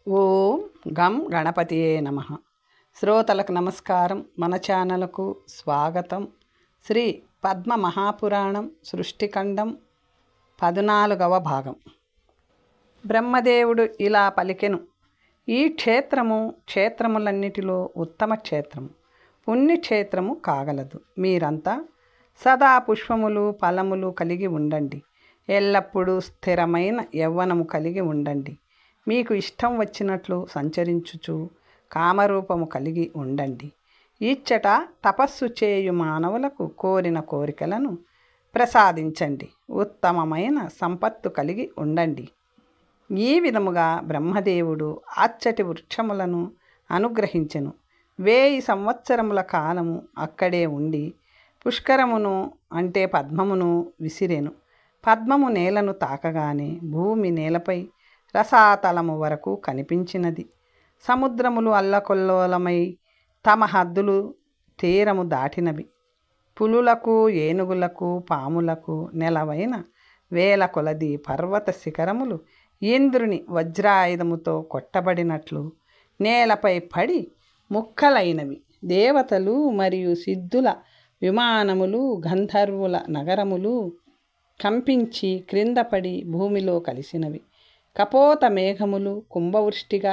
ఓం గం గణపతియే నమః. శ్రోతలకు నమస్కారం. మన ఛానల్కు స్వాగతం. శ్రీ పద్మ మహాపురాణం సృష్టిఖండం 14వ భాగం. బ్రహ్మదేవుడు ఇలా పలికెను: ఈ క్షేత్రములన్నిటిలో ఉత్తమ క్షేత్రము, పుణ్యక్షేత్రము కాగలదు. మీరంతా సదా పుష్పములు ఫలములు కలిగి ఉండండి. ఎల్లప్పుడూ స్థిరమైన యవ్వనము కలిగి ఉండండి. మీకు ఇష్టం వచ్చినట్లు సంచరించుచు కామరూపము కలిగి ఉండండి. ఇచ్చట తపస్సు చేయు మానవులకు కోరిన కోరికలను ప్రసాదించండి. ఉత్తమమైన సంపత్తు కలిగి ఉండండి. ఈ విధముగా బ్రహ్మదేవుడు అచ్చటి వృక్షములను అనుగ్రహించెను. 1000 సంవత్సరముల కాలము అక్కడే ఉండి పుష్కరమును అంటే పద్మమును విసిరెను. పద్మము నేలను తాకగానే భూమి నేలపై రసాతలము వరకు కనిపించినది. సముద్రములు అల్లకొల్లోలమై తమ హద్దులు తీరము దాటినవి. పులులకు, ఏనుగులకు, పాములకు నెలవైన వేల కొలది పర్వత శిఖరములు ఇంద్రుని వజ్రాయుధముతో కొట్టబడినట్లు నేలపై పడి ముక్కలైనవి. దేవతలు మరియు సిద్ధుల విమానములు, గంధర్వుల నగరములు కంపించి క్రిందపడి భూమిలో కలిసినవి. కపోత మేఘములు కుంభవృష్టిగా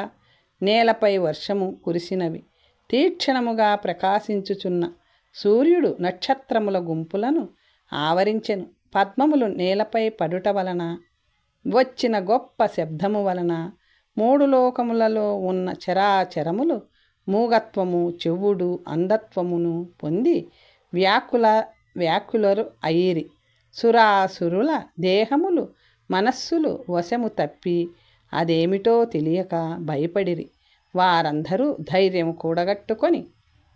నేలపై వర్షము కురిసినవి. తీక్షణముగా ప్రకాశించుచున్న సూర్యుడు నక్షత్రముల గుంపులను ఆవరించెను. పద్మములు నేలపై పడుట వలన వచ్చిన గొప్ప శబ్దము వలన 3 లోకములలో ఉన్న చరాచరములు మూగత్వము, చెవుడు, అంధత్వమును పొంది వ్యాకులరు అయిరి. సురాసురుల దేహములు, మనస్సులు వశము తప్పి అదేమిటో తెలియక భయపడిరి. వారందరూ ధైర్యం కూడగట్టుకొని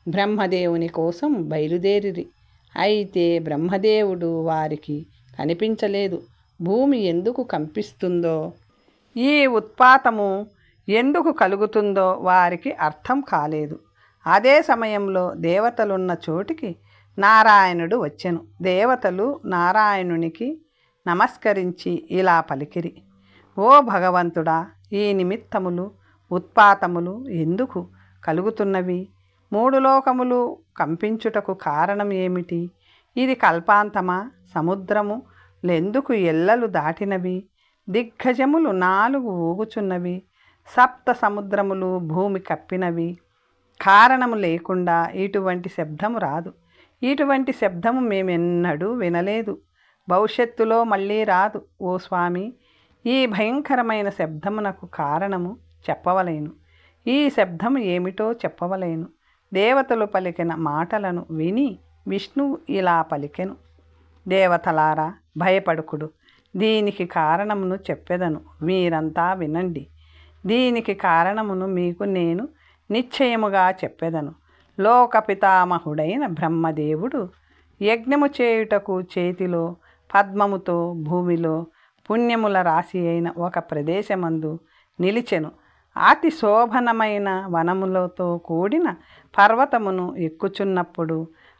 బ్రహ్మదేవుని కోసం బయలుదేరిరి. అయితే బ్రహ్మదేవుడు వారికి కనిపించలేదు. భూమి ఎందుకు కంపిస్తుందో, ఈ ఉత్పాతము ఎందుకు కలుగుతుందో వారికి అర్థం కాలేదు. అదే సమయంలో దేవతలున్న చోటికి నారాయణుడు వచ్చెను. దేవతలు నారాయణునికి నమస్కరించి ఇలా పలికిరి: ఓ భగవంతుడా, ఈ నిమిత్తములు ఉత్పాతములు ఎందుకు కలుగుతున్నవి? 3 లోకములు కంపించుటకు కారణం ఏమిటి? ఇది కల్పాంతమా? సముద్రము లెందుకు ఎల్లలు దాటినవి? దిగ్గజములు 4 ఊగుచున్నవి. 7 సముద్రములు భూమి కప్పినవి. కారణము లేకుండా ఇటువంటి శబ్దము రాదు. ఇటువంటి శబ్దము మేమెన్నడూ వినలేదు. భవిష్యత్తులో మళ్ళీ రాదు. ఓ స్వామి, ఈ భయంకరమైన శబ్దమునకు కారణము చెప్పవలేను. ఈ శబ్దము ఏమిటో చెప్పవలేను. దేవతలు పలికిన మాటలను విని విష్ణువు ఇలా పలికెను: దేవతలారా, భయపడుకుడు. దీనికి కారణమును చెప్పెదను, మీరంతా వినండి. దీనికి కారణమును మీకు నేను నిశ్చయముగా చెప్పెదను. లోకపితామహుడైన బ్రహ్మదేవుడు యజ్ఞము చేయుటకు చేతిలో పద్మముతో భూమిలో పుణ్యముల రాశి అయిన ఒక ప్రదేశమందు నిలిచెను. అతి శోభనమైన వనములతో కూడిన పర్వతమును ఎక్కుచున్నప్పుడు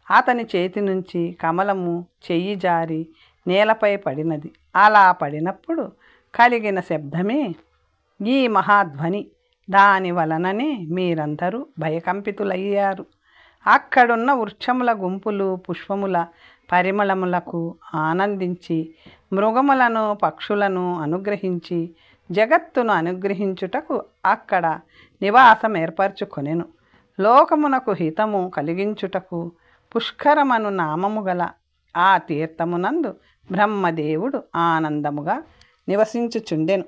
అతని చేతి నుంచి కమలము చెయ్యి జారి నేలపై పడినది. అలా పడినప్పుడు కలిగిన శబ్దమే ఈ మహాధ్వని. దాని వలననే మీరందరూ భయకంపితులయ్యారు. అక్కడున్న వృక్షముల గుంపులు పుష్పముల పరిమళములకు ఆనందించి మృగములను, పక్షులను అనుగ్రహించి జగత్తును అనుగ్రహించుటకు అక్కడ నివాసం ఏర్పరచుకొనెను. లోకమునకు హితము కలిగించుటకు పుష్కరమను నామము గల ఆ తీర్థమునందు బ్రహ్మదేవుడు ఆనందముగా నివసించుచుండెను.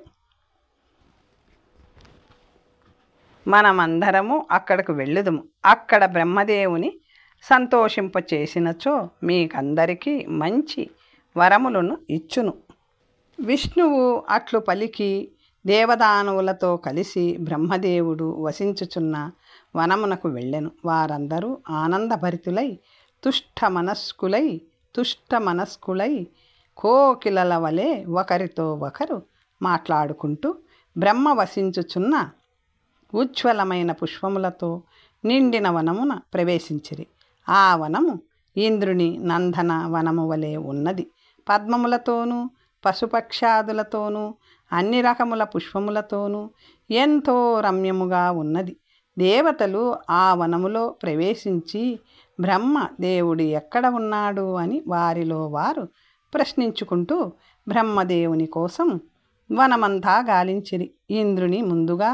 మనమందరము అక్కడకు వెళ్ళుదుము. అక్కడ బ్రహ్మదేవుని సంతోషింపచేసినచో మీకందరికీ మంచి వరములను ఇచ్చును. విష్ణువు అట్లు పలికి దేవదానవులతో కలిసి బ్రహ్మదేవుడు వసించుచున్న వనమునకు వెళ్ళెను. వారందరూ ఆనందభరితులై తుష్టమనస్కులై కోకిలల వలె ఒకరితో ఒకరు మాట్లాడుకుంటూ బ్రహ్మ వసించుచున్న ఉజ్వలమైన పుష్పములతో నిండిన వనమున ప్రవేశించిరి. ఆ వనము ఇంద్రుని నందన వనము వలె ఉన్నది. పద్మములతోనూ పశుపక్షాదులతోనూ అన్ని రకముల పుష్పములతోనూ ఎంతో రమ్యముగా ఉన్నది. దేవతలు ఆ వనములో ప్రవేశించి బ్రహ్మ దేవుడు ఎక్కడ ఉన్నాడు అని వారిలో వారు ప్రశ్నించుకుంటూ బ్రహ్మదేవుని కోసం వనమంతా గాలించిరి. ఇంద్రుని ముందుగా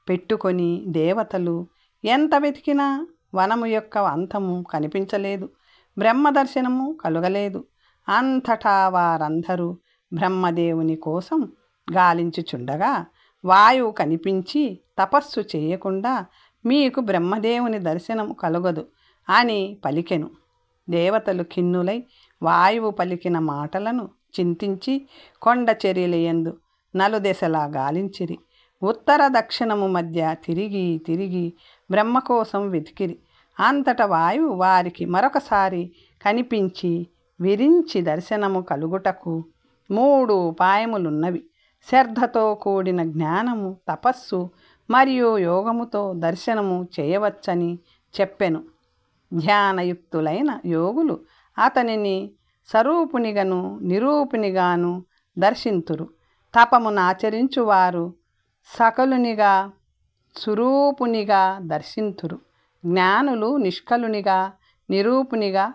పెట్టుకొని దేవతలు ఎంత వెతికినా వనము యొక్క అంతము కనిపించలేదు. బ్రహ్మ దర్శనము కలుగలేదు. అంతటా వారందరూ బ్రహ్మదేవుని కోసం గాలించుచుండగా వాయువు కనిపించి తపస్సు చేయకుండా మీకు బ్రహ్మదేవుని దర్శనము కలుగదు అని పలికెను. దేవతలు ఖిన్నులై వాయువు పలికిన మాటలను చింతించి కొండ చర్యలయందు నలుదెసలా గాలించిరి. ఉత్తర దక్షిణము మధ్య తిరిగి తిరిగి బ్రహ్మ కోసం వెతికిరి. అంతట వాయువు వారికి మరొకసారి కనిపించి విరించి దర్శనము కలుగుటకు 3 ఉపాయములున్నవి. శ్రద్ధతో కూడిన జ్ఞానము, తపస్సు మరియు యోగముతో దర్శనము చేయవచ్చని చెప్పెను. ధ్యానయుక్తులైన యోగులు అతనిని స్వరూపునిగాను నిరూపునిగాను దర్శింతురు. తపమునాచరించువారు సకలునిగా స్వరూపునిగా దర్శింతురు. జ్ఞానులు నిష్కలునిగా నిరూపునిగా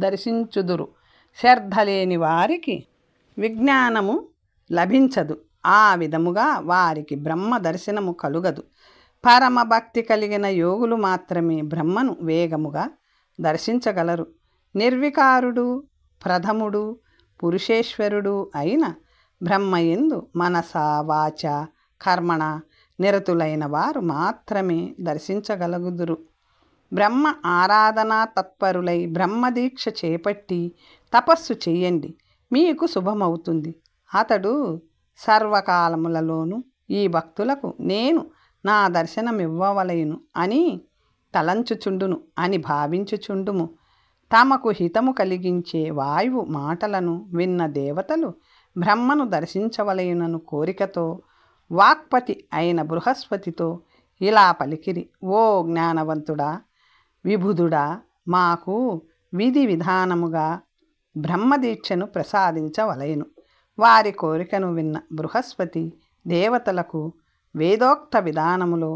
దర్శించుదురు. శ్రద్ధ లేని వారికి విజ్ఞానము లభించదు. ఆ విధముగా వారికి బ్రహ్మ దర్శనము కలుగదు. పరమ భక్తి కలిగిన యోగులు మాత్రమే బ్రహ్మను వేగముగా దర్శించగలరు. నిర్వికారుడు, ప్రథముడు, పురుషేశ్వరుడు అయిన బ్రహ్మయందు మనస, వాచ, కర్మణ నిరతులైన వారు మాత్రమే దర్శించగలుగుదురు. బ్రహ్మ ఆరాధనా తత్పరులై బ్రహ్మదీక్ష చేపట్టి తపస్సు చెయ్యండి, మీకు శుభమవుతుంది. అతడు సర్వకాలములలోనూ ఈ భక్తులకు నేను నా దర్శనమివ్వవలెను అని తలంచుచుండును అని భావించుచుండుము. తమకు హితము కలిగించే వాయువు మాటలను విన్న దేవతలు బ్రహ్మను దర్శించవలెనను కోరికతో వాక్పతి అయిన బృహస్పతితో ఇలా పలికిరి. ఓ జ్ఞానవంతుడా, విబుధుడా, మాకు విధి విధానముగా బ్రహ్మదీక్షను ప్రసాదించవలెను. వారి కోరికను విన్న బృహస్పతి దేవతలకు వేదోక్త విధానములో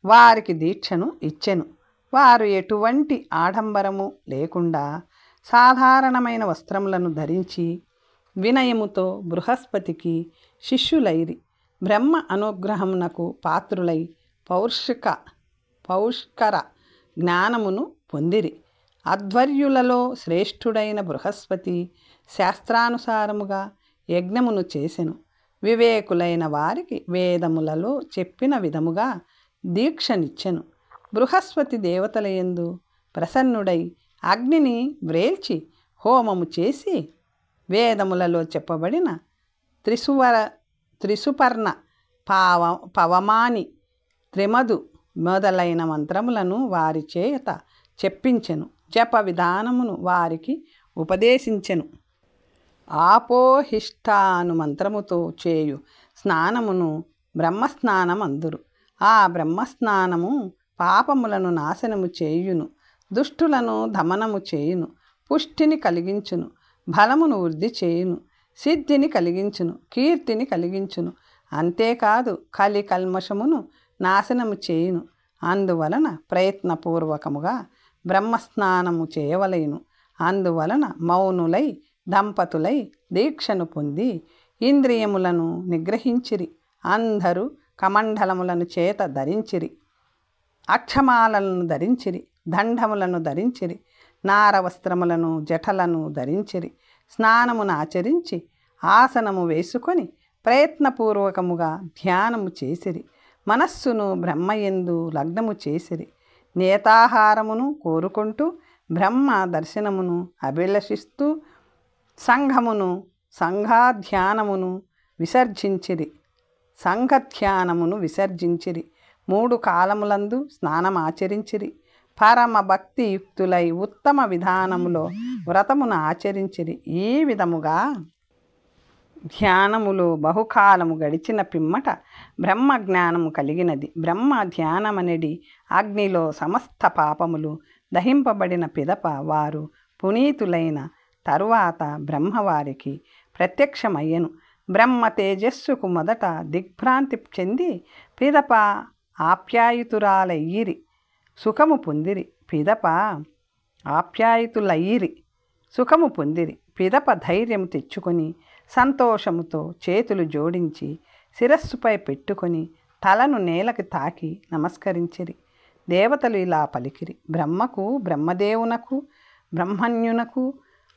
వారికి దీక్షను ఇచ్చెను. వారు ఎటువంటి ఆడంబరము లేకుండా సాధారణమైన వస్త్రములను ధరించి వినయముతో బృహస్పతికి శిష్యులైరి. బ్రహ్మ అనుగ్రహమునకు పాత్రులై పౌష్కర జ్ఞానమును పొందిరి. అధ్వర్యులలో శ్రేష్ఠుడైన బృహస్పతి శాస్త్రానుసారముగా యజ్ఞమును చేసెను. వివేకులైన వారికి వేదములలో చెప్పిన విధముగా దీక్షనిచ్చెను. బృహస్పతి దేవతలయందు ప్రసన్నుడై అగ్నిని వ్రేల్చి హోమము చేసి వేదములలో చెప్పబడిన త్రిసుపర్ణ, పవమాని, త్రిమధు మొదలైన మంత్రములను వారి చేత చెప్పించెను. జప విధానమును వారికి ఉపదేశించెను. ఆపోహిష్టాను మంత్రముతో చేయు స్నానమును బ్రహ్మస్నానం అందురు. ఆ బ్రహ్మస్నానము పాపములను నాశనము చేయును, దుష్టులను దమనము చేయును, పుష్టిని కలిగించును, బలమును వృద్ధి చేయును, సిద్ధిని కలిగించును, కీర్తిని కలిగించును. అంతేకాదు కలి కల్మషమును నాశనము చేయును. అందువలన ప్రయత్నపూర్వకముగా బ్రహ్మస్నానము చేయవలెను. అందువలన మౌనులై దంపతులై దీక్షను పొంది ఇంద్రియములను నిగ్రహించిరి. అందరూ కమండలములను చేత ధరించిరి, అక్షమాలను ధరించిరి, దండములను ధరించిరి, నారవస్త్రములను జటలను ధరించిరి. స్నానమును ఆచరించి ఆసనము వేసుకొని ప్రయత్నపూర్వకముగా ధ్యానము చేసిరి. మనస్సును బ్రహ్మయందు లగ్నము చేసిరి. నేతాహారమును కోరుకుంటూ బ్రహ్మ దర్శనమును అభిలషిస్తూ సంఘధ్యానమును విసర్జించిరి. 3 కాలములందు స్నానమాచరించిరి. పరమ భక్తియుక్తులై ఉత్తమ విధానములో వ్రతమును ఆచరించిరి. ఈ విధముగా ధ్యానములో బహుకాలము గడిచిన పిమ్మట బ్రహ్మజ్ఞానము కలిగినది. బ్రహ్మ ధ్యానమనడి అగ్నిలో సమస్త పాపములు దహింపబడిన పిదప వారు పునీతులైన తరువాత బ్రహ్మవారికి ప్రత్యక్షమయ్యను. బ్రహ్మ తేజస్సుకు మొదట దిగ్భ్రాంతి చెంది పిదప ఆప్యాయుతురాలయ్యిరి సుఖము పొందిరి. పిదప ధైర్యము తెచ్చుకొని సంతోషముతో చేతులు జోడించి శిరస్సుపై పెట్టుకొని తలను నేలకి తాకి నమస్కరించిరి. దేవతలు ఇలా పలికిరి: బ్రహ్మకు, బ్రహ్మదేవునకు, బ్రహ్మణ్యునకు,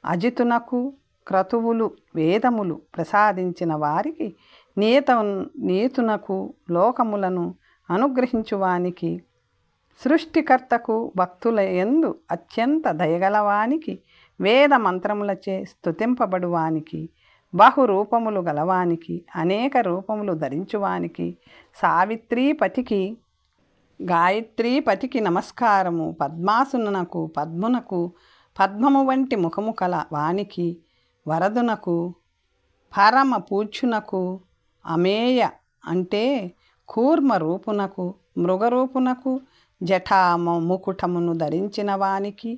అజితునకు క్రతువులు వేదములు ప్రసాదించిన వారికి, నియతునకు లోకములను అనుగ్రహించువానికి, సృష్టికర్తకు భక్తుల యందు అత్యంత దయగలవానికి, వేద మంత్రములచే స్తుతింపబడువానికి, బహురూపములు గలవానికి, అనేక రూపములు ధరించువానికి, సావిత్రీపతికి, గాయత్రీపతికి నమస్కారము. పద్మాసునకు, పద్మునకు, పద్మము వంటి ముఖము కల వానికి, వరదునకు, పరమ పూజ్యునకు, అమేయ అంటే కూర్మ రూపునకు, మృగరూపునకు, జఠా ముకుటమును ధరించిన వానికి,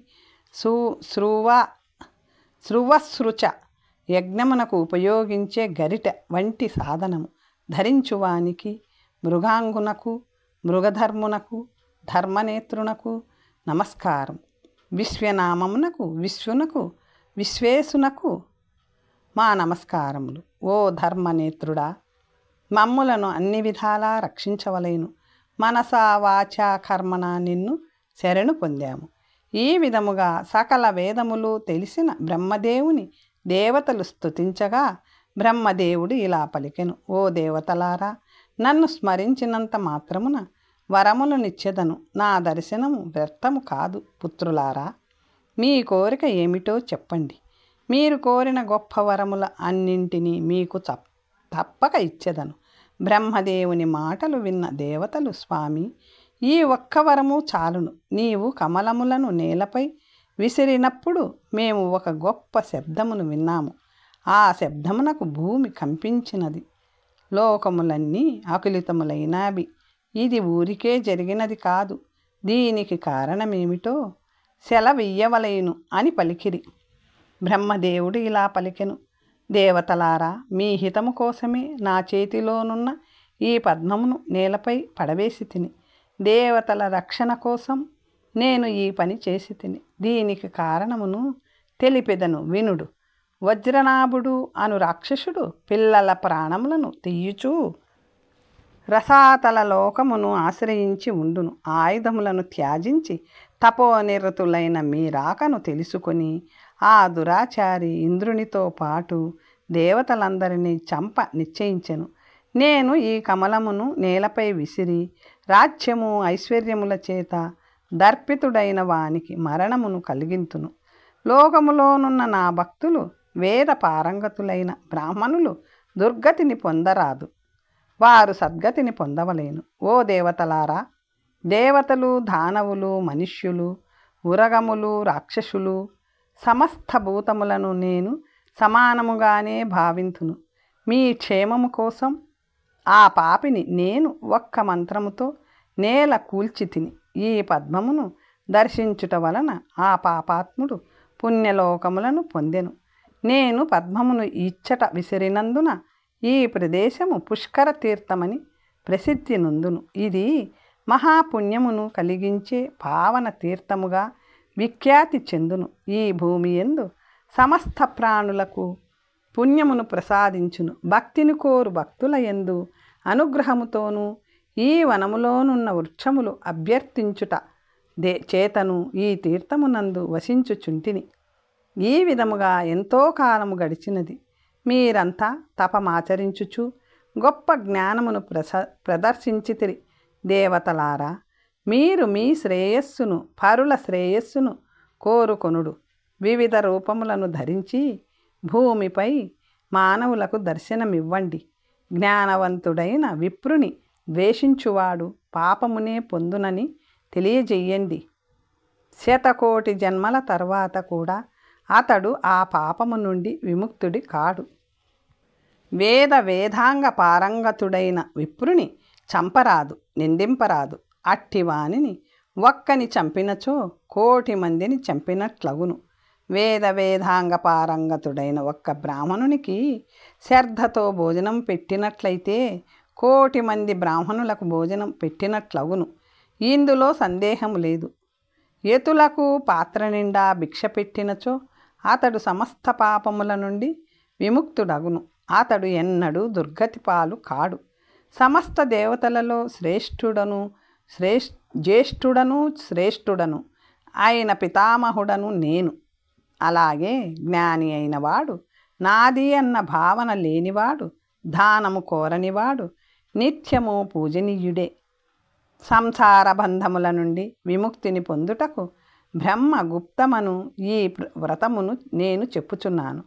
శృవసృచ యజ్ఞమునకు ఉపయోగించే గరిట వంటి సాధనము ధరించువానికి, మృగాంగునకు, మృగధర్మునకు, ధర్మనేత్రునకు నమస్కారం. విశ్వనామమునకు, విశ్వనకు, విశ్వేశునకు మా నమస్కారములు. ఓ ధర్మనేత్రుడా, మమ్ములను అన్ని విధాలా రక్షించవలేను. మనసా వాచా కర్మణ నిన్ను శరణు పొందాము. ఈ విధముగా సకల వేదములు తెలిసిన బ్రహ్మదేవుని దేవతలు స్తుతించగా బ్రహ్మదేవుడు ఇలా పలికెను: ఓ దేవతలారా, నన్ను స్మరించినంత మాత్రమున వరములు నిచ్చెదను. నా దర్శనము వ్యర్థము కాదు. పుత్రులారా, మీ కోరిక ఏమిటో చెప్పండి. మీరు కోరిన గొప్ప వరముల అన్నింటినీ మీకు తప్పక ఇచ్చెదను. బ్రహ్మదేవుని మాటలు విన్న దేవతలు, స్వామి, ఈ ఒక్క వరము చాలును. నీవు కమలములను నేలపై విసిరినప్పుడు మేము ఒక గొప్ప శబ్దమును విన్నాము. ఆ శబ్దమునకు భూమి కంపించినది. లోకములన్నీ అకులితములైనవి. ఇది ఊరికే జరిగినది కాదు. దీనికి కారణమేమిటో సెలవియ్యవలేను అని పలికిరి. బ్రహ్మదేవుడు ఇలా పలికెను: దేవతలారా, మీ హితము కోసమే నా చేతిలోనున్న ఈ పద్మమును నేలపై పడవేసి తిని, దేవతల రక్షణ కోసం నేను ఈ పని చేసి తిని. దీనికి కారణమును తెలిపెదను, వినుడు. వజ్రనాభుడు అను రాక్షసుడు పిల్లల ప్రాణములను తీయుచూ రసాతల లోకమును ఆశ్రయించి ఉండును. ఆయుధములను త్యాజించి తపోనిరతులైన మీ రాకను తెలుసుకొని ఆ దురాచారి ఇంద్రునితో పాటు దేవతలందరినీ చంప నిశ్చయించెను. నేను ఈ కమలమును నేలపై విసిరి రాజ్యము ఐశ్వర్యముల చేత దర్పితుడైన వానికి మరణమును కలిగింతును. లోకములోనున్న నా భక్తులు, వేద పారంగతులైన బ్రాహ్మణులు దుర్గతిని పొందరాదు. వారు సద్గతిని పొందవలేను. ఓ దేవతలారా, దేవతలు, దానవులు, మనుష్యులు, ఉరగములు, రాక్షసులు, సమస్త భూతములను నేను సమానముగానే భావింతును. మీ క్షేమము కోసం ఆ పాపిని నేను ఒక్క మంత్రముతో నేల కూల్చి తిని, ఈ పద్మమును దర్శించుట వలన ఆ పాపాత్ముడు పుణ్యలోకములను పొందెను. నేను పద్మమును ఇచ్చట విసిరినందున ఈ ప్రదేశము పుష్కర తీర్థమని ప్రసిద్ధి నొందును. ఇది మహాపుణ్యమును కలిగించే పావన తీర్థముగా విఖ్యాతి చెందును. ఈ భూమి యందు సమస్త ప్రాణులకు పుణ్యమును ప్రసాదించును. భక్తిని కోరు భక్తుల యందు అనుగ్రహముతోనూ ఈ వనములోనున్న వృక్షములు అభ్యర్థించుట చేతను ఈ తీర్థమునందు వసించుచుంటిని. ఈ విధముగా ఎంతో కాలము గడిచినది. మీరంతా తపమాచరించుచు గొప్ప జ్ఞానమును ప్రదర్శించితిరి. దేవతలారా, మీరు మీ శ్రేయస్సును, పరుల శ్రేయస్సును కోరుకొనుడు. వివిధ రూపములను ధరించి భూమిపై మానవులకు దర్శనమివ్వండి. జ్ఞానవంతుడైన విప్రుని ద్వేషించువాడు పాపమునే పొందునని తెలియజెయ్యండి. 100,000,000 జన్మల తర్వాత కూడా అతడు ఆ పాపము నుండి విముక్తుడి కాడు. వేదాంగ పారంగతుడైన విప్రుని చంపరాదు, నిందింపరాదు. అట్టివానిని ఒక్కని చంపినచో 1,000,000 మందిని చంపినట్లగును. వేదాంగ పారంగతుడైన ఒక్క బ్రాహ్మణునికి శ్రద్ధతో భోజనం పెట్టినట్లయితే 1,000,000 మంది బ్రాహ్మణులకు భోజనం పెట్టినట్లవును. ఇందులో సందేహం లేదు. యతులకు పాత్ర నిండా భిక్ష పెట్టినచో అతడు సమస్త పాపముల నుండి విముక్తుడగును. అతడు ఎన్నడూ దుర్గతి పాలు కాడు. సమస్త దేవతలలో జ్యేష్ఠుడను శ్రేష్ఠుడను అయిన పితామహుడను నేను. అలాగే జ్ఞాని అయినవాడు, నాది అన్న భావన లేనివాడు, దానము కోరనివాడు నిత్యము పూజనీయుడే. సంసార బంధముల నుండి విముక్తిని పొందుటకు బ్రహ్మ గుప్తమను ఈ వ్రతమును నేను చెప్పుచున్నాను.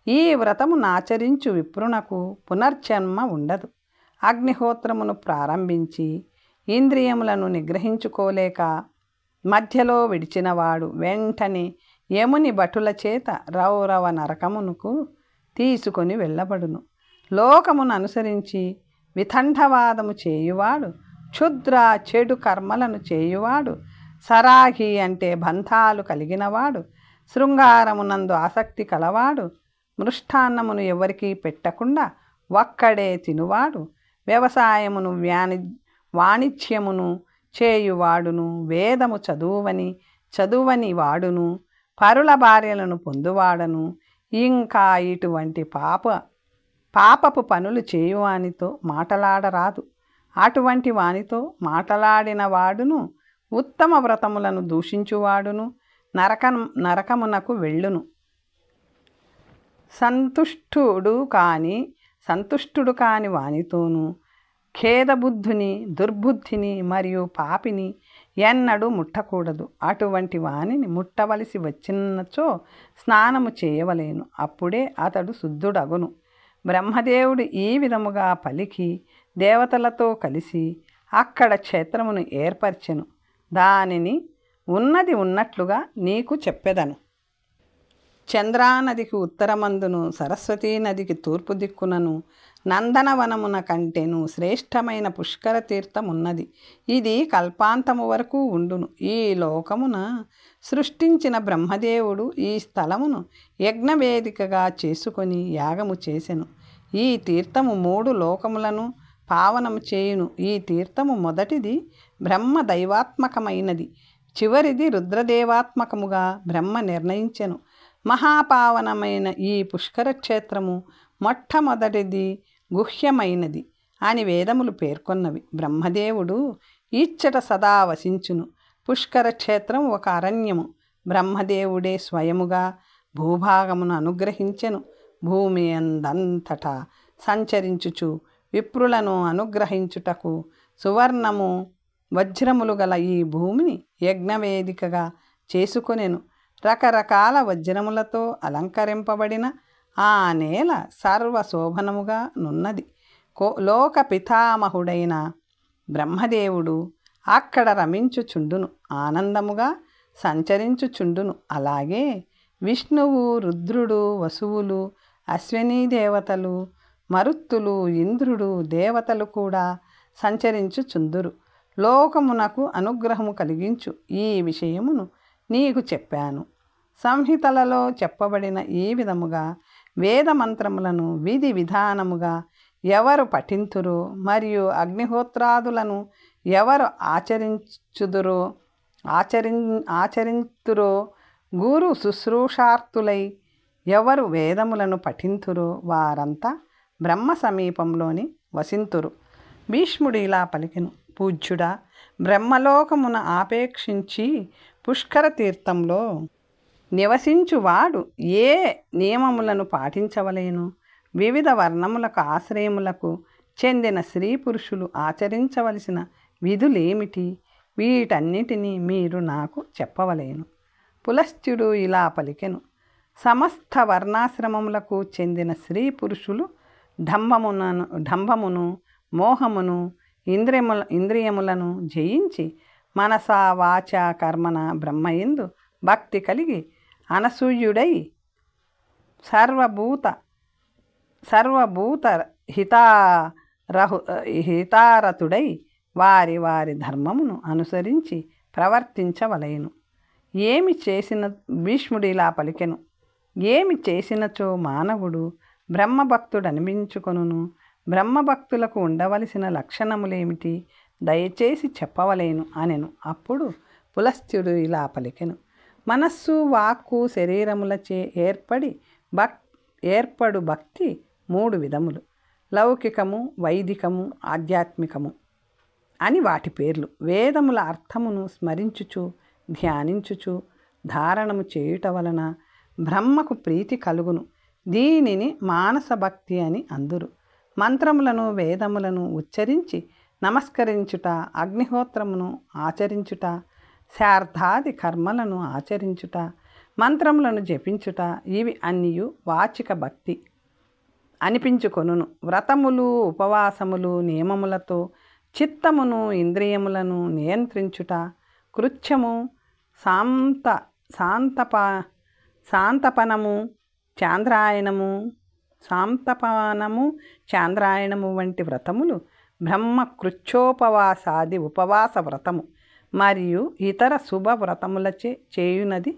ఈ వ్రతమును ఆచరించు విప్రునకు పునర్జన్మ ఉండదు. అగ్నిహోత్రమును ప్రారంభించి ఇంద్రియములను నిగ్రహించుకోలేక మధ్యలో విడిచినవాడు వెంటనే యముని భటుల చేత రౌరవ నరకమునకు తీసుకొని వెళ్ళబడును. లోకమును అనుసరించి వితండవాదము చేయువాడు, క్షుద్ర చెడు కర్మలను చేయువాడు, సరాహి అంటే బంధాలు కలిగినవాడు, శృంగారమునందు ఆసక్తి కలవాడు, మృష్టాన్నమును ఎవరికీ పెట్టకుండా ఒక్కడే తినువాడు, వ్యవసాయమును వాణిజ్యమును చేయువాడును, వేదము చదువని వాడును, పరుల భార్యలను పొందువాడను, ఇంకా ఇటువంటి పాపపు పనులు చేయువానితో మాటలాడరాదు. అటువంటి వానితో మాటలాడిన వాడును ఉత్తమ వ్రతములను దూషించువాడును నరకమునకు వెళ్ళును. సంతుష్టుడు కాని వానితోనూ ఖేదబుద్ధుని, దుర్బుద్ధిని మరియు పాపిని ఎన్నడూ ముట్టకూడదు. అటువంటి వానిని ముట్టవలసి వచ్చినచో స్నానము చేయవలేను. అప్పుడే అతడు శుద్ధుడగును. బ్రహ్మదేవుడు ఈ విధముగా పలికి దేవతలతో కలిసి అక్కడ క్షేత్రమును ఏర్పరచెను. దానిని ఉన్నది ఉన్నట్లుగా నీకు చెప్పెదను. చంద్రానదికి ఉత్తరమందును, సరస్వతీ నదికి తూర్పు దిక్కునను, నందనవనమున కంటెను శ్రేష్టమైన పుష్కర తీర్థమున్నది. ఇది కల్పాంతము వరకు ఉండును. ఈ లోకమున సృష్టించిన బ్రహ్మదేవుడు ఈ స్థలమును యజ్ఞవేదికగా చేసుకొని యాగము చేసెను. ఈ తీర్థము 3 లోకములను పావనము చేయును. ఈ తీర్థము మొదటిది బ్రహ్మ దైవాత్మకమైనది, చివరిది రుద్రదేవాత్మకముగా బ్రహ్మ నిర్ణయించెను. మహాపావనమైన ఈ పుష్కర క్షేత్రము మొట్టమొదటిది గుహ్యమైనది అని వేదములు పేర్కొన్నవి. బ్రహ్మదేవుడు ఇచ్చట సదా వసించును. పుష్కర క్షేత్రం ఒక అరణ్యము. బ్రహ్మదేవుడే స్వయముగా భూభాగమును అనుగ్రహించెను. భూమి అందంతటా సంచరించుచు విప్రులను అనుగ్రహించుటకు సువర్ణము వజ్రములు గల ఈ భూమిని యజ్ఞవేదికగా చేసుకొనెను. రకరకాల వజ్రములతో అలంకరింపబడిన ఆ నేల సర్వశోభనముగా నున్నది. లోక పితామహుడైన బ్రహ్మదేవుడు అక్కడ రమించుచుండును, ఆనందముగా సంచరించుచుండును. అలాగే విష్ణువు, రుద్రుడు, వసువులు, అశ్వినీ దేవతలు, మరుత్తులు, ఇంద్రుడు, దేవతలు కూడా సంచరించుచుందురు. లోకమునకు అనుగ్రహము కలిగించు ఈ విషయమును నీకు చెప్పాను. సంహితలలో చెప్పబడిన ఈ విధముగా వేదమంత్రములను విధి విధానముగా ఎవరు పఠింతురో మరియు అగ్నిహోత్రాదులను ఎవరు ఆచరింతురో, గురు శుశ్రూషార్థులై ఎవరు వేదములను పఠింతురో వారంతా బ్రహ్మ సమీపంలోని వసింతురు. భీష్ముడు ఇలా పలికెను. పూజ్యుడా, బ్రహ్మలోకమున ఆపేక్షించి పుష్కర తీర్థంలో నివసించువాడు ఏ నియమములను పాటించవలేను? వివిధ వర్ణములకు ఆశ్రయములకు చెందిన స్త్రీ పురుషులు ఆచరించవలసిన విధులేమిటి? వీటన్నిటినీ మీరు నాకు చెప్పవలేను. పులస్త్యుడు ఇలా పలికెను. సమస్త వర్ణాశ్రమములకు చెందిన స్త్రీ పురుషులు డంబమును, మోహమును, ఇంద్రియములను జయించి మనసా వాచ కర్మన బ్రహ్మయందు భక్తి కలిగి అనసూయుడై సర్వభూత హితారతుడై వారి వారి ధర్మమును అనుసరించి ప్రవర్తించవలెను. ఏమి చేసిన భీష్ముడు ఇలా పలికెను, ఏమి చేసినచో మానవుడు బ్రహ్మభక్తుడనిపించుకొనును? బ్రహ్మభక్తులకు ఉండవలసిన లక్షణములేమిటి? దయచేసి చెప్పవలేను అనెను. అప్పుడు పులస్త్యుడు ఇలా పలికెను, మనస్సు వాక్కు శరీరములచే ఏర్పడు భక్తి 3 విధములు. లౌకికము, వైదికము, ఆధ్యాత్మికము అని వాటి పేర్లు. వేదముల అర్థమును స్మరించుచు ధ్యానించుచు ధారణము చేయుట వలన బ్రహ్మకు ప్రీతి కలుగును. దీనిని మానస భక్తి అని అందురు. మంత్రములను వేదములను ఉచ్చరించి నమస్కరించుట, అగ్నిహోత్రమును ఆచరించుట, శార్ధాది కర్మలను ఆచరించుట, మంత్రములను జపించుట, ఇవి అన్నియు వాచిక భక్తి అనిపించుకొనును. వ్రతములు, ఉపవాసములు, నియమములతో చిత్తమును ఇంద్రియములను నియంత్రించుట, కృత్యము, శాంతపనము, చాంద్రాయణము వంటి వ్రతములు బ్రహ్మకృచ్యోపవాసాది ఉపవాస వ్రతము మరియు ఇతర శుభ వ్రతములచే చేయునది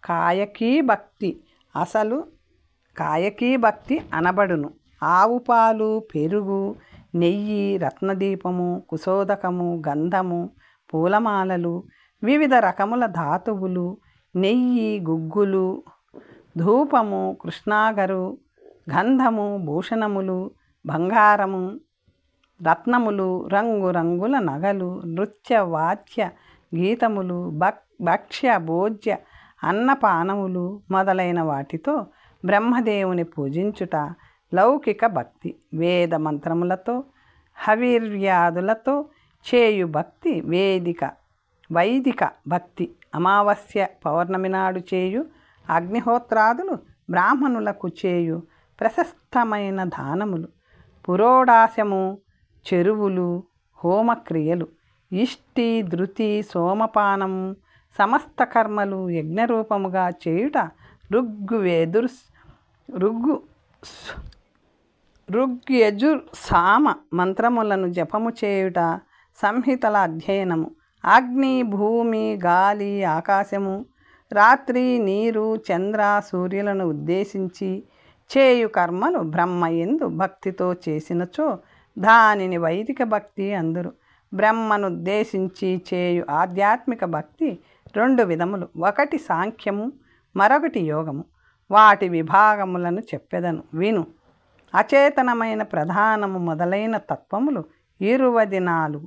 కాయకీ భక్తి. అసలు కాయకీ భక్తి అనబడును. ఆవు పాలు, పెరుగు, నెయ్యి, రత్నదీపము, కుశోదకము, గంధము, పూలమాలలు, వివిధ రకముల ధాతువులు, నెయ్యి, గుగ్గులు, ధూపము, కృష్ణాగరు, గంధము, భూషణములు, బంగారము, రత్నములు, రంగురంగుల నగలు, నృత్య వాద్య గీతములు, భక్ష్య భోజ్య అన్నపానములు మొదలైన వాటితో బ్రహ్మదేవుని పూజించుట లౌకిక భక్తి. వేద మంత్రములతో హవిర్యాదులతో చేయు భక్తి వైదిక భక్తి. అమావాస్య పౌర్ణమి నాడు చేయు అగ్నిహోత్రాదులు బ్రాహ్మణులకు చేయు ప్రశస్తమైన దానములు. పురోడాశము, చెరువులు, హోమక్రియలు, ఇష్టి, ధృతి, సోమపానము, సమస్త కర్మలు యజ్ఞరూపముగా చేయుట, ఋగ్యజుర్ సామ మంత్రములను జపము చేయుట, సంహితల అధ్యయనము, అగ్ని, భూమి, గాలి, ఆకాశము, రాత్రి, నీరు, చంద్ర, సూర్యులను ఉద్దేశించి చేయు కర్మలు బ్రహ్మయందు భక్తితో చేసినచో దానిని వైదిక భక్తి అందురు. బ్రహ్మనుద్దేశించి చేయు ఆధ్యాత్మిక భక్తి 2 విధములు. ఒకటి సాంఖ్యము, మరొకటి యోగము. వాటి విభాగములను చెప్పెదను విను. అచేతనమైన ప్రధానము మొదలైన తత్వములు 24,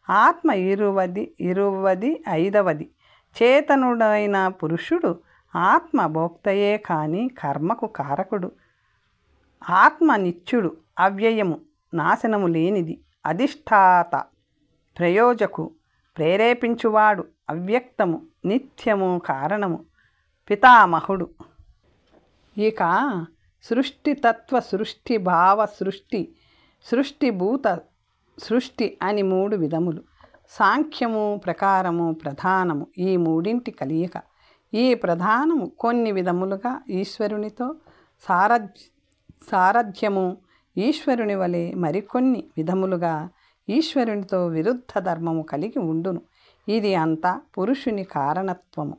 ఆత్మ 25. చేతనుడైన పురుషుడు ఆత్మ భోక్తయే కాని కర్మకు కారకుడు. ఆత్మ నిత్యుడు, అవ్యయము, నాశనము లేనిది, అధిష్టాత, ప్రయోజకు, ప్రేరేపించువాడు, అవ్యక్తము, నిత్యము, కారణము, పితామహుడు. ఇక సృష్టితత్వ, సృష్టి భావ, సృష్టిభూత సృష్టి అని 3 విధములు. సాంఖ్యము ప్రకారము ప్రధానము ఈ మూడింటి కలియక. ఈ ప్రధానము కొన్ని విధములుగా ఈశ్వరునితో సారథ్యము, ఈశ్వరుని వలె మరికొన్ని విధములుగా ఈశ్వరునితో విరుద్ధ ధర్మము కలిగి ఉండును. ఇది అంతా పురుషుని కారణత్వము,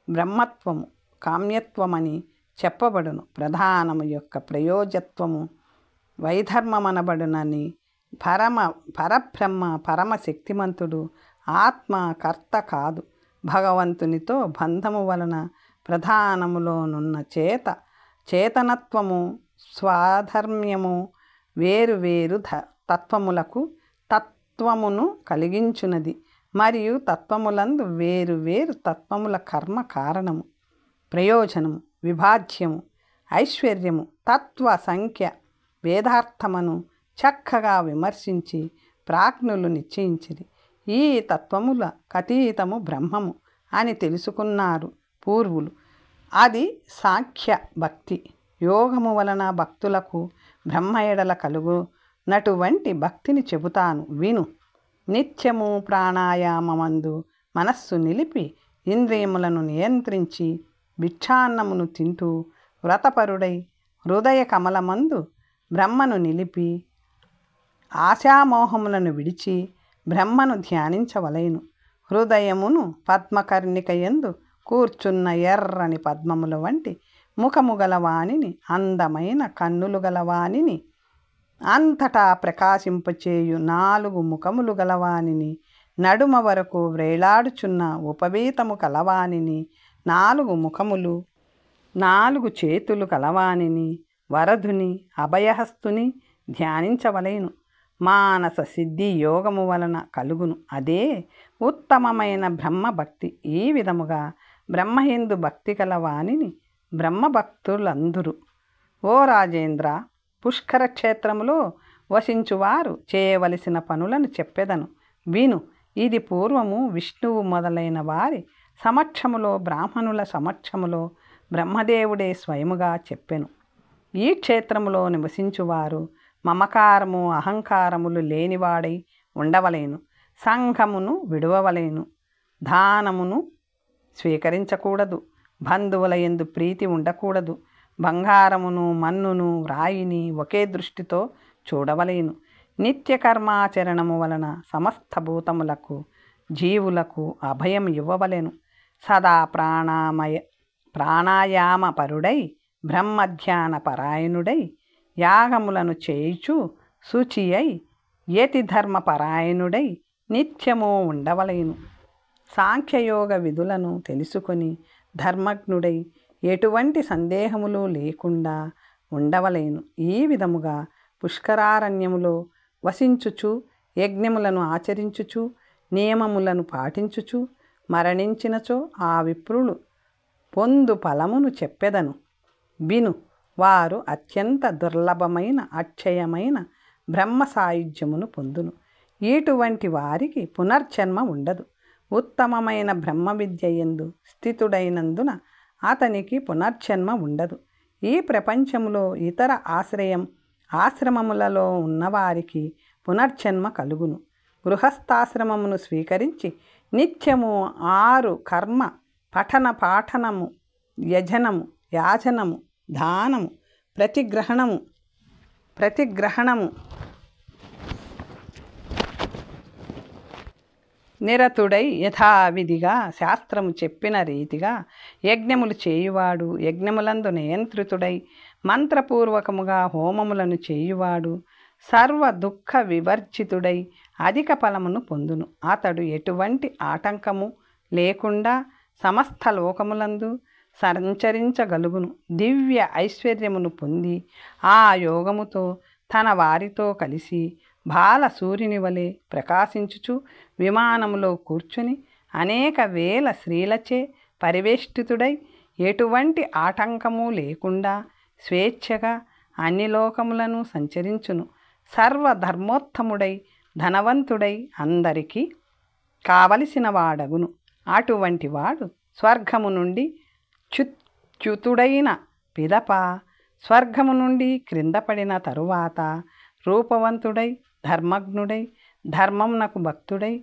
బ్రహ్మత్వము, కామ్యత్వమని చెప్పబడును. ప్రధానము యొక్క ప్రయోజత్వము వైధర్మమనబడునని పరబ్రహ్మ పరమశక్తిమంతుడు, ఆత్మ కర్త కాదు. భగవంతునితో బంధము వలన ప్రధానములోనున్న చేతనత్వము, స్వాధర్మ్యము వేరు తత్వములకు తత్వమును కలిగించున్నది. మరియు తత్వములందు వేరు తత్వముల కర్మ కారణము, ప్రయోజనము, విభాజ్యము, ఐశ్వర్యము, తత్వ సంఖ్య, వేదార్థమును చక్కగా విమర్శించి ప్రాజ్ఞులు నిశ్చయించిరి. ఈ తత్వముల కతీతము బ్రహ్మము అని తెలుసుకున్నారు పూర్వులు. అది సాంఖ్య భక్తి. యోగము వలన భక్తులకు బ్రహ్మ ఎడల కలుగునటువంటి భక్తిని చెబుతాను విను. నిత్యము ప్రాణాయామమందు మనస్సు నిలిపి ఇంద్రియములను నియంత్రించి భిక్షాన్నమును తింటూ వ్రతపరుడై హృదయ కమలమందు బ్రహ్మను నిలిపి ఆశామోహములను విడిచి బ్రహ్మను ధ్యానించవలెను. హృదయమును పద్మకర్ణికయందు కూర్చున్న ఎర్రని పద్మముల వంటి ముఖము గలవానిని, అందమైన కన్నులు గలవానిని, అంతటా ప్రకాశింపచేయు 4 ముఖములు గలవానిని, నడుమ వరకు వ్రేలాడుచున్న ఉపవీతము కలవానిని, 4 ముఖములు 4 చేతులు కలవానిని, వరధుని అభయహస్తుని ధ్యానించవలెను. మానస సిద్ధి యోగము వలన కలుగును. అదే ఉత్తమమైన బ్రహ్మభక్తి. ఈ విధముగా బ్రహ్మహిందు భక్తి కలవానిని బ్రహ్మభక్తులందురు. ఓ రాజేంద్ర, పుష్కర క్షేత్రములో వసించువారు చేయవలసిన పనులను చెప్పెదను విను. ఇది పూర్వము విష్ణువు మొదలైన వారి సమక్షములో, బ్రాహ్మణుల సమక్షములో బ్రహ్మదేవుడే స్వయముగా చెప్పెను. ఈ క్షేత్రములో నివసించువారు మమకారము అహంకారములు లేనివాడై ఉండవలేను. సంఘమును విడువవలేను. దానమును స్వీకరించకూడదు. బంధువుల యందు ప్రీతి ఉండకూడదు. బంగారమును మన్నును రాయిని ఒకే దృష్టితో చూడవలేను. నిత్యకర్మాచరణము వలన సమస్త భూతములకు జీవులకు అభయం ఇవ్వవలెను. సదా ప్రాణాయామపరుడై బ్రహ్మధ్యాన పరాయణుడై యాగములను చేయుచు శుచి అయి యతిధర్మపరాయణుడై నిత్యము ఉండవలేను. సాంఖ్యయోగ విధులను తెలుసుకొని ధర్మజ్ఞుడై ఎటువంటి సందేహములు లేకుండా ఉండవలేను. ఈ విధముగా పుష్కరారణ్యములో వసించుచు యజ్ఞములను ఆచరించుచు నియమములను పాటించుచు మరణించినచో ఆ విప్రులు పొందు ఫలమును చెప్పెదను విను. వారు అత్యంత దుర్లభమైన అక్షయమైన బ్రహ్మ సాయుధ్యమును పొందును. ఇటువంటి వారికి పునర్జన్మ ఉండదు. ఉత్తమమైన బ్రహ్మ విద్య యందు స్థితుడైనందున అతనికి పునర్జన్మ ఉండదు. ఈ ప్రపంచములో ఇతర ఆశ్రమములలో ఉన్నవారికి పునర్జన్మ కలుగును. గృహస్థాశ్రమమును స్వీకరించి నిత్యము 6 కర్మ పఠన పాఠనము, యజనము, యాచనము, దానము, ప్రతిగ్రహణము నిరతుడై యథావిధిగా శాస్త్రము చెప్పిన రీతిగా యజ్ఞములు చేయువాడు, యజ్ఞములందు నియంత్రితుడై మంత్రపూర్వకముగా హోమములను చేయువాడు సర్వ దుఃఖ వివర్జితుడై అధిక ఫలమును పొందును. అతడు ఎటువంటి ఆటంకము లేకుండా సమస్త లోకములందు సంచరించగలుగును. దివ్య ఐశ్వర్యమును పొంది ఆ యోగముతో తన వారితో కలిసి బాల సూర్యుని వలె ప్రకాశించుచు విమానములో కూర్చుని అనేక వేల స్త్రీలచే పరివేష్టితుడై ఎటువంటి ఆటంకము లేకుండా స్వేచ్ఛగా అన్ని లోకములను సంచరించును. సర్వధర్మోత్తముడై ధనవంతుడై అందరికీ కావలసిన వాడగును. అటువంటి వాడు స్వర్గము నుండి చ్యుతుడైన పిదప స్వర్గము నుండి క్రింద పడిన తరువాత రూపవంతుడై ధర్మజ్ఞుడై ధర్మమునకు భక్తుడై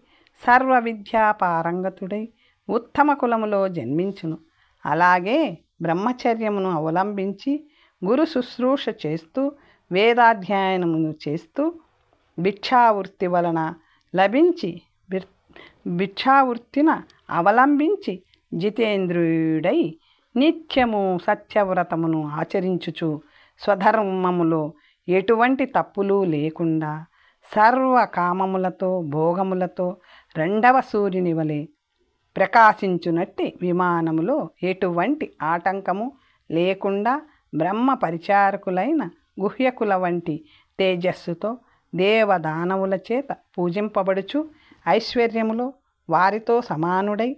సర్వ విద్యా పారంగతుడై ఉత్తమ కులములో జన్మించును. అలాగే బ్రహ్మచర్యమును అవలంబించి గురు శుశ్రూష చేస్తూ వేదాధ్యయనమును చేస్తూ భిక్షావృత్తి వలన లభించి భిక్షావృత్తిన అవలంబించి జితేంద్రియుడై నిత్యము సత్యవ్రతమును ఆచరించుచు స్వధర్మములో ఎటువంటి తప్పులు లేకుండా సర్వ కామములతో భోగములతో 2వ సూర్యుని వలె ప్రకాశించునట్టి విమానములో ఎటువంటి ఆటంకము లేకుండా బ్రహ్మ పరిచారకులైన గుహ్యకుల వంటి తేజస్సుతో దేవదానవుల చేత పూజింపబడుచు ఐశ్వర్యములో వారితో సమానుడై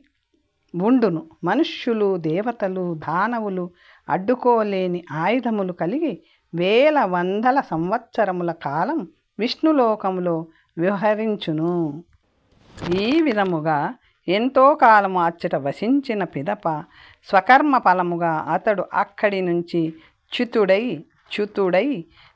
ఉండును. మనుష్యులు దేవతలు దానవులు అడ్డుకోలేని ఆయుధములు కలిగి వేల వందల సంవత్సరముల కాలం విష్ణులోకములో విహరించును. ఈ విధముగా ఎంతో కాలము అచ్చట వసించిన పిదప స్వకర్మ ఫలముగా అతడు అక్కడి నుంచి చ్యుతుడై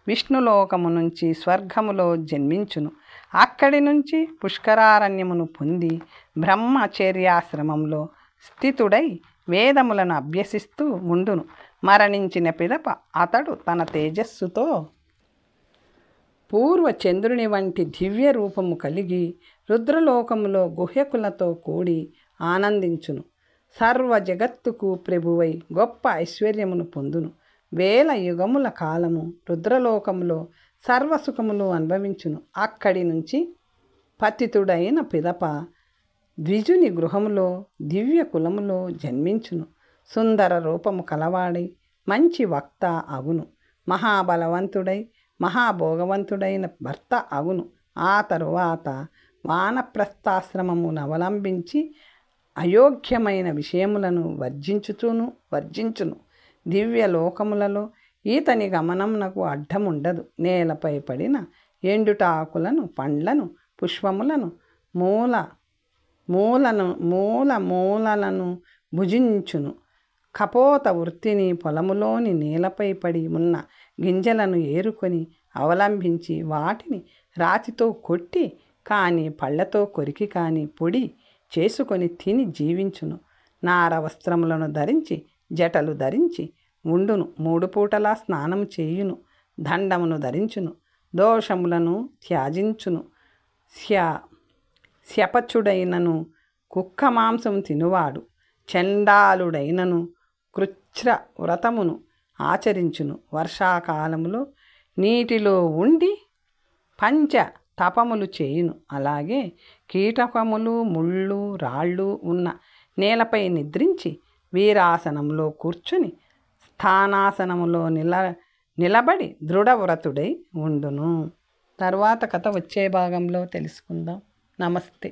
విష్ణులోకము నుంచి స్వర్గములో జన్మించును. అక్కడి నుంచి పుష్కరారణ్యమును పొంది బ్రహ్మచర్యాశ్రమంలో స్థితుడై వేదములను అభ్యసిస్తూ ఉండును. మరణించిన పిదప అతడు తన తేజస్సుతో పూర్వచంద్రుని వంటి దివ్య రూపము కలిగి రుద్రలోకములో గుహ్యకులతో కూడి ఆనందించును. సర్వ జగత్తుకు ప్రభువై గొప్ప ఐశ్వర్యమును పొందును. వేల యుగముల కాలము రుద్రలోకములో సర్వసుఖములు అనుభవించును. అక్కడి నుంచి పతితుడైన పిదప ద్విజుని గృహములో దివ్య కులములో జన్మించును. సుందర రూపము కలవాడై మంచి వక్త అగును. మహాబలవంతుడై మహాభోగవంతుడైన భర్త అగును. ఆ తరువాత వానప్రస్థాశ్రమమును అవలంబించి అయోగ్యమైన విషయములను వర్జించును. దివ్య లోకములలో ఈతని గమనమునకు అడ్డముండదు. నేలపై పడిన ఎండుటాకులను, పండ్లను, పుష్పములను, మూలలను భుజించును. కపోత వృత్తిని పొలములోని నేలపై పడి ఉన్న గింజలను ఏరుకొని అవలంబించి వాటిని రాతితో కొట్టి కానీ పళ్ళతో కొరికి కానీ పొడి చేసుకొని తిని జీవించును. నార వస్త్రములను ధరించి జటలు ధరించి ఉండును. 3 పూటలా స్నానము చేయును. దండమును ధరించును. దోషములను త్యాజించును. శపచుడైనను కుక్క మాంసము తినువాడు చండాలుడైనను కృచ్ఛ్ర వ్రతమును ఆచరించును. వర్షాకాలములో నీటిలో ఉండి పంచ తపములు చేయును. అలాగే కీటకములు, ముళ్ళు, రాళ్ళు ఉన్న నేలపై నిద్రించి వీరాసనములో కూర్చొని స్థానాసనములో నిలబడి దృఢవ్రతుడై ఉండును. తర్వాత కథ వచ్చే భాగంలో తెలుసుకుందాం. నమస్తే.